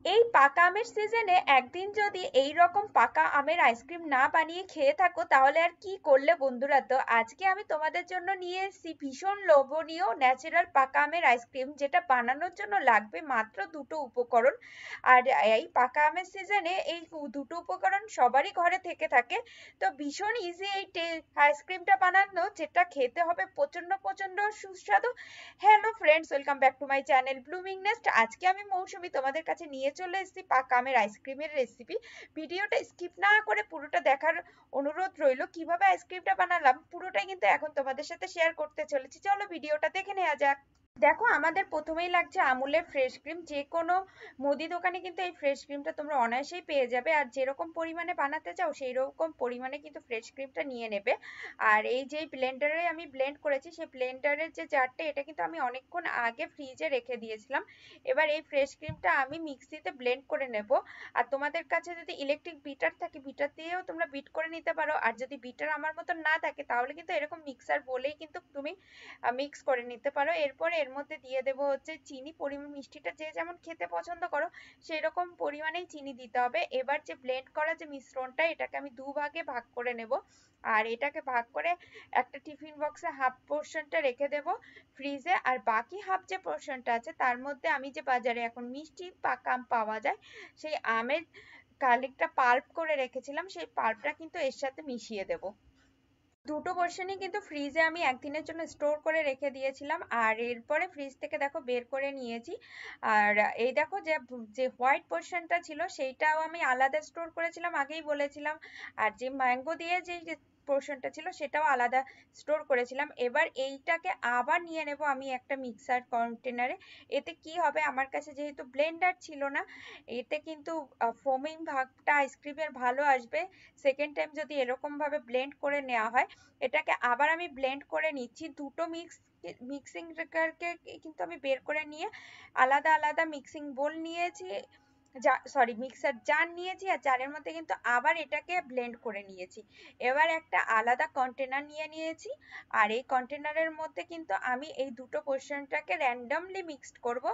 এই পাকা আমের সিজনে একদিন যদি এই রকম পাকা আমের আইসক্রিম না বানিয়ে খেয়ে থাকো তাহলে আর কি করলে বন্ধুরা। তো আজকে আমি তোমাদের জন্য নিয়ে এসেছি ভীষণ লোভনীয় ন্যাচারাল পাকা আমের আইসক্রিম, যেটা বানানোর জন্য লাগবে মাত্র দুটো উপকরণ। আর এই পাকা আমের সিজনে এই দুটো উপকরণ সবারই ঘরে থেকে থাকে। তো ভীষণ ইজি এই আইসক্রিমটা বানানো, যেটা খেতে হবে প্রচন্ড প্রচন্ড সুস্বাদু। Hello friends, welcome back to my channel blooming nest. আজকে আমি মৌসুমী তোমাদের কাছে নিয়ে চলে এসেছি পাকা আমের আইসক্রিমের রেসিপি। ভিডিওটা স্কিপ না করে পুরোটা দেখার অনুরোধ রইল। কিভাবে আইসক্রিমটা বানালাম পুরোটাই কিন্তু এখন তোমাদের সাথে শেয়ার করতে চলেছি। চলো ভিডিওটা দেখে নেওয়া যাক। দেখো, আমাদের প্রথমেই লাগছে আমুলের ফ্রেশ ক্রিম। যে কোনো মুদি দোকানে কিন্তু এই ফ্রেশ ক্রিমটা তোমরা অনায়াসেই পেয়ে যাবে। আর যেরকম পরিমাণে বানাতে চাও সেই রকম পরিমাণে কিন্তু ফ্রেশ ক্রিমটা নিয়ে নেবে। আর এই যে ব্লেন্ডারে আমি ব্লেন্ড করেছি, সেই ব্লেন্ডারের যে জারটা, এটা কিন্তু আমি অনেকক্ষণ আগে ফ্রিজে রেখে দিয়েছিলাম। এবার এই ফ্রেশ ক্রিমটা আমি মিক্সিতে ব্লেন্ড করে নেব। আর তোমাদের কাছে যদি ইলেকট্রিক বিটার থাকে, বিটার দিয়েও তোমরা বিট করে নিতে পারো। আর যদি বিটার আমার মতো না থাকে তাহলে কিন্তু এরকম মিক্সার বলেই কিন্তু তুমি মিক্স করে নিতে পারো। এরপরে এর মধ্যে দিয়ে দেবো হচ্ছে চিনি। পরিমাণ মিষ্টিটা যে যেমন খেতে পছন্দ করো সেই রকম পরিমাণেই চিনি দিতে হবে। এবার যে ব্লেন্ড করা যে মিশ্রণটা, এটাকে আমি দুভাগে ভাগ করে নেব। আর এটাকে ভাগ করে একটা টিফিন বক্সে হাফ পোর্শনটা রেখে দেব ফ্রিজে। আর বাকি হাফ যে পোর্শনটা আছে তার মধ্যে আমি যে বাজারে এখন মিষ্টি পাকা আম পাওয়া যায়, সেই আমের কালিকটা পাল্প করে রেখেছিলাম, সেই পাল্পটা কিন্তু এর সাথে মিশিয়ে দেব। দুটো পোর্শনই কিন্তু ফ্রিজে আমি একদিনের জন্য স্টোর করে রেখে দিয়েছিলাম। আর এরপরে ফ্রিজ থেকে দেখো বের করে নিয়েছি। আর এই দেখো, যে যে হোয়াইট পোর্শনটা ছিল সেইটাও আমি আলাদা স্টোর করেছিলাম, আগেই বলেছিলাম। আর যে ম্যাঙ্গো দিয়ে যে পোর্শনটা ছিল সেটাও আলাদা স্টোর করেছিলাম। এবার এইটাকে আবার নিয়ে নেব আমি একটা মিক্সার কন্টেনারে। এতে কি হবে, আমার কাছে যেহেতু ব্লেন্ডার ছিল না, এতে কিন্তু ফোমিং ভাগটা আইসক্রিমের ভালো আসবে সেকেন্ড টাইম যদি এরকম ভাবে ব্লেন্ড করে নেওয়া হয়। এটাকে আবার আমি ব্লেন্ড করে নিচ্ছি। দুটো মিক্সিং জারকে কিন্তু আমি বের করে নিয়ে আলাদা আলাদা মিক্সিং বোল নিয়েছি, মিক্সার জার নিয়েছি। আর জারের মধ্যে কিন্তু আবার এটাকে ব্লেন্ড করে নিয়েছি। এবার একটা আলাদা কন্টেনার নিয়ে নিয়েছি। আর এই কন্টেনারের মধ্যে কিন্তু আমি এই দুটো পোর্শনটাকে র্যান্ডমলি মিক্সড করব।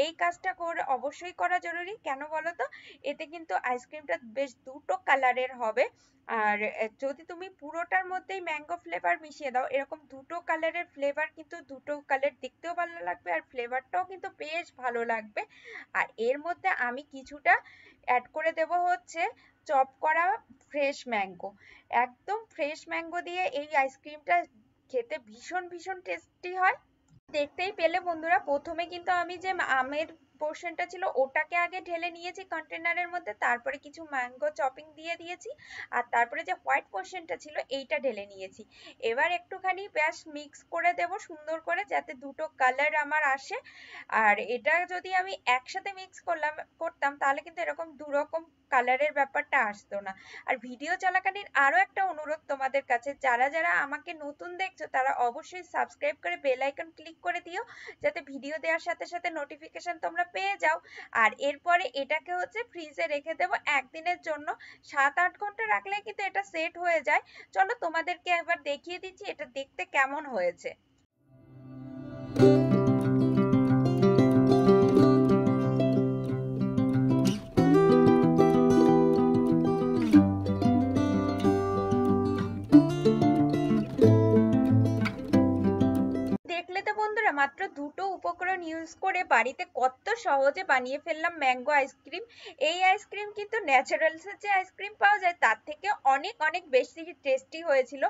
এই কাজটা করে অবশ্যই করা জরুরি, কেন বলো তো? এতে কিন্তু আইসক্রিমটা বেশ দুটো কালারের হবে। আর যদি তুমি পুরোটার মধ্যেই ম্যাঙ্গো ফ্লেভার মিশিয়ে দাও, এরকম দুটো কালারের ফ্লেভার কিন্তু দুটো কালার দেখতেও ভালো লাগবে আর ফ্লেভারটাও কিন্তু বেশ ভালো লাগবে। আর এর মধ্যে আমি কিছুটা অ্যাড করে দেব হচ্ছে চপ করা ফ্রেশ ম্যাঙ্গো। একদম ফ্রেশ ম্যাঙ্গো দিয়ে এই আইসক্রিমটা খেতে ভীষণ ভীষণ টেস্টি হয়। দেখতেই পেলে বন্ধুরা, প্রথমে কিন্তু আমি যে আমের পোর্শনটা ছিল ওটাকে আগে ঢেলে নিয়েছি কন্টেনারের মধ্যে, তারপরে কিছু ম্যাঙ্গো চপিং দিয়ে দিয়েছি। আর তারপরে যে হোয়াইট পোর্শনটা ছিল এইটা ঢেলে নিয়েছি। এবার একটুখানি ব্যাস মিক্স করে দেব সুন্দর করে, যাতে দুটো কালার আমার আসে। আর এটা যদি আমি একসাথে মিক্স করতাম তাহলে কিন্তু এরকম দুরকম কালারের ব্যাপারটা আসতো না। আর ভিডিও চলাকালীন আরো একটা অনুরোধ তোমাদের কাছে, যারা যারা আমাকে নতুন দেখছো তারা অবশ্যই সাবস্ক্রাইব করে বেল আইকন ক্লিক করে দিও, যাতে ভিডিও দেওয়ার সাথে সাথে নোটিফিকেশন তোমরা পেয়ে যাও। আর এরপরে এটাকে হচ্ছে ফ্রিজে রেখে দেবো একদিনের জন্য। 7-8 ঘন্টা রাখলে কিন্তু এটা সেট হয়ে যায়। চলো তোমাদেরকে একবার দেখিয়ে দিচ্ছি এটা দেখতে কেমন হয়েছে। দেখলে তো বন্ধুরা, মাত্র দুটো উপকরণ ইউজ করে বাড়িতে কত সহজে বানিয়ে ফেললাম ম্যাঙ্গো আইসক্রিম। এই আইসক্রিম কিন্তু ন্যাচারালসের যে আইসক্রিম পাওয়া যায় তার থেকে অনেক অনেক বেশি টেস্টি হয়েছিল।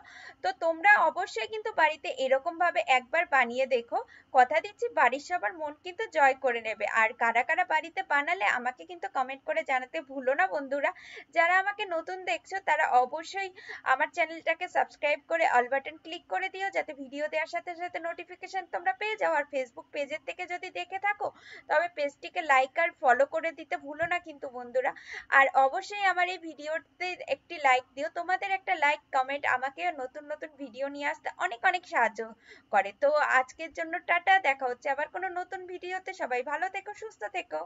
তো তোমরা অবশ্যই কিন্তু বাড়িতে এরকম ভাবে একবার বানিয়ে দেখো। কথা দিচ্ছি বাড়ির সবার মন কিন্তু জয় করে নেবে। আর কারা কারা বাড়িতে বানালে আমাকে কিন্তু কমেন্ট করে জানাতে ভুলো না বন্ধুরা। যারা আমাকে নতুন দেখছো তারা অবশ্যই আমার চ্যানেলটাকে সাবস্ক্রাইব করে অল বাটন ক্লিক করে দিও, যাতে ভিডিও দেওয়ার সাথে সাথে নোটিফিকেশন তোমরা পেয়ে যাও। আর ফেসবুক পেজের থেকে যদি দেখে থাকো তবে পেজটিকে লাইক আর ফলো করে দিতে ভুলো না কিন্তু বন্ধুরা। আর অবশ্যই আমার এই ভিডিওতে একটি লাইক দিও। তোমাদের একটা লাইক কমেন্ট আমাকে নতুন নতুন ভিডিও নিয়ে আসতে অনেক অনেক সাহায্য করে। তো আজকের জন্য টাটা, দেখা হচ্ছে আবার কোনো নতুন ভিডিওতে। সবাই ভালো থেকো, সুস্থ থেকো।